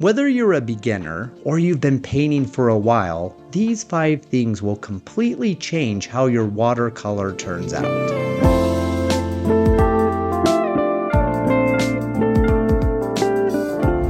Whether you're a beginner or you've been painting for a while, these 5 things will completely change how your watercolor turns out.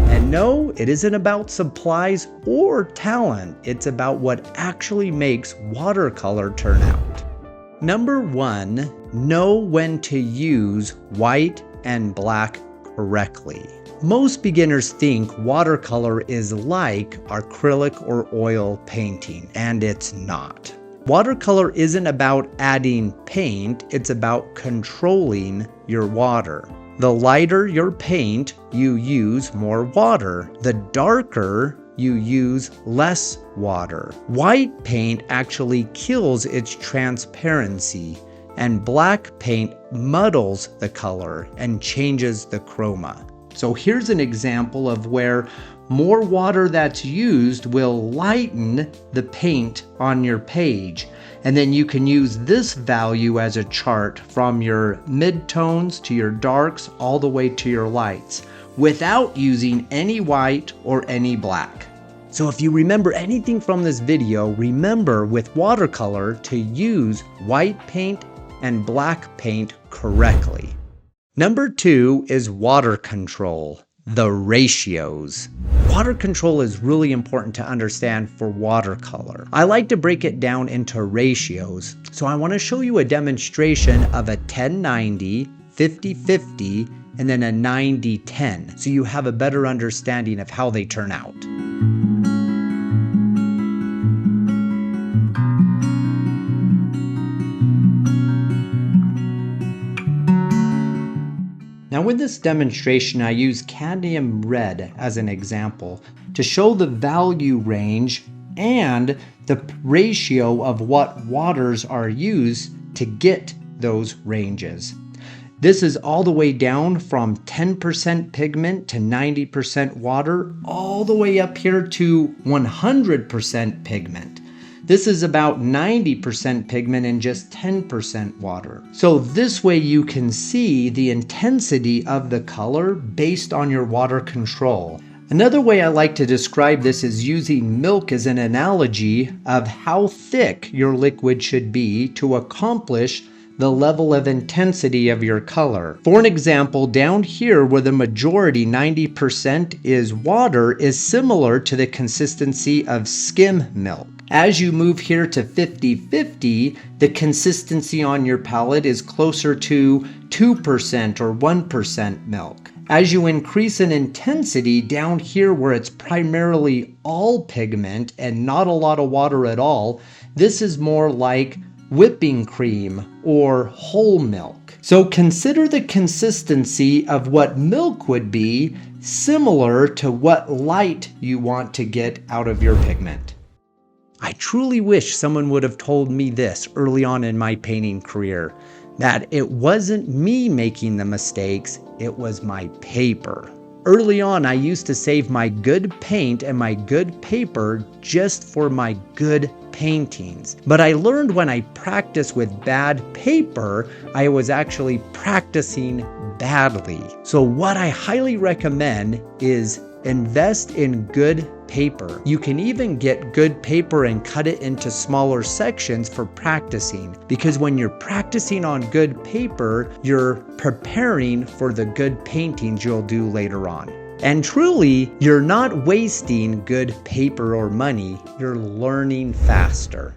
And no, it isn't about supplies or talent. It's about what actually makes watercolor turn out. Number 1, know when to use white and black correctly. Most beginners think watercolor is like acrylic or oil painting, and it's not. Watercolor isn't about adding paint, it's about controlling your water. The lighter your paint, you use more water. The darker, you use less water. White paint actually kills its transparency, and black paint muddles the color and changes the chroma. So here's an example of where more water that's used will lighten the paint on your page. And then you can use this value as a chart from your midtones to your darks all the way to your lights without using any white or any black. So if you remember anything from this video, remember with watercolor to use white paint and black paint correctly. Number 2 is water control, the ratios. Water control is really important to understand for watercolor. I like to break it down into ratios, so I want to show you a demonstration of a 10-90, 50-50, and then a 90-10, so you have a better understanding of how they turn out. Now in this demonstration, I use cadmium red as an example to show the value range and the ratio of what waters are used to get those ranges. This is all the way down from 10% pigment to 90% water, all the way up here to 100% pigment. This is about 90% pigment and just 10% water. So this way you can see the intensity of the color based on your water control. Another way I like to describe this is using milk as an analogy of how thick your liquid should be to accomplish the level of intensity of your color. For an example, down here where the majority, 90% is water, is similar to the consistency of skim milk. As you move here to 50-50, the consistency on your palette is closer to 2% or 1% milk. As you increase in intensity down here where it's primarily all pigment and not a lot of water at all, this is more like whipping cream or whole milk. So consider the consistency of what milk would be similar to what light you want to get out of your pigment. I truly wish someone would have told me this early on in my painting career, that it wasn't me making the mistakes, it was my paper. Early on, I used to save my good paint and my good paper just for my good paintings. But I learned when I practiced with bad paper, I was actually practicing badly. So what I highly recommend is invest in good paper. You can even get good paper and cut it into smaller sections for practicing, because when you're practicing on good paper, you're preparing for the good paintings you'll do later on. And truly, you're not wasting good paper or money, you're learning faster.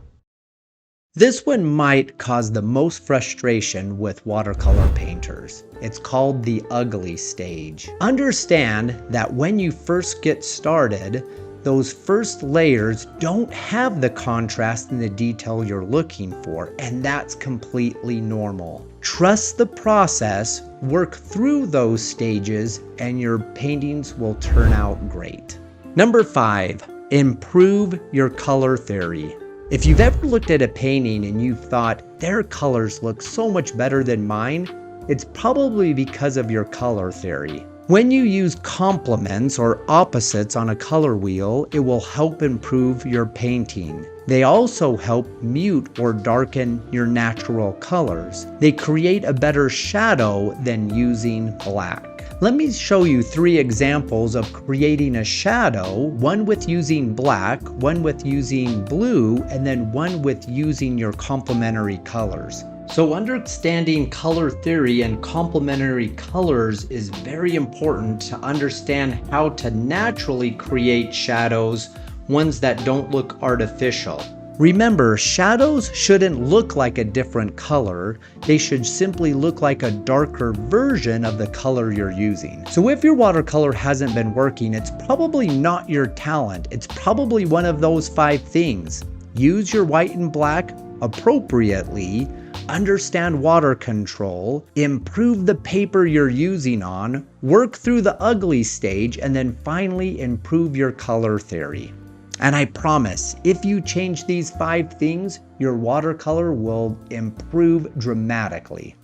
This one might cause the most frustration with watercolor painters. It's called the ugly stage. Understand that when you first get started, those first layers don't have the contrast and the detail you're looking for, and that's completely normal. Trust the process, work through those stages, and your paintings will turn out great. Number 5, improve your color theory. If you've ever looked at a painting and you've thought, their colors look so much better than mine, it's probably because of your color theory. When you use complements or opposites on a color wheel, it will help improve your painting. They also help mute or darken your natural colors. They create a better shadow than using black. Let me show you 3 examples of creating a shadow, one with using black, one with using blue, and then one with using your complementary colors. So understanding color theory and complementary colors is very important to understand how to naturally create shadows, ones that don't look artificial. Remember, shadows shouldn't look like a different color. They should simply look like a darker version of the color you're using. So if your watercolor hasn't been working, it's probably not your talent. It's probably one of those 5 things. Use your white and black appropriately, understand water control, improve the paper you're using on, work through the ugly stage, and then finally improve your color theory. And I promise, if you change these 5 things, your watercolor will improve dramatically.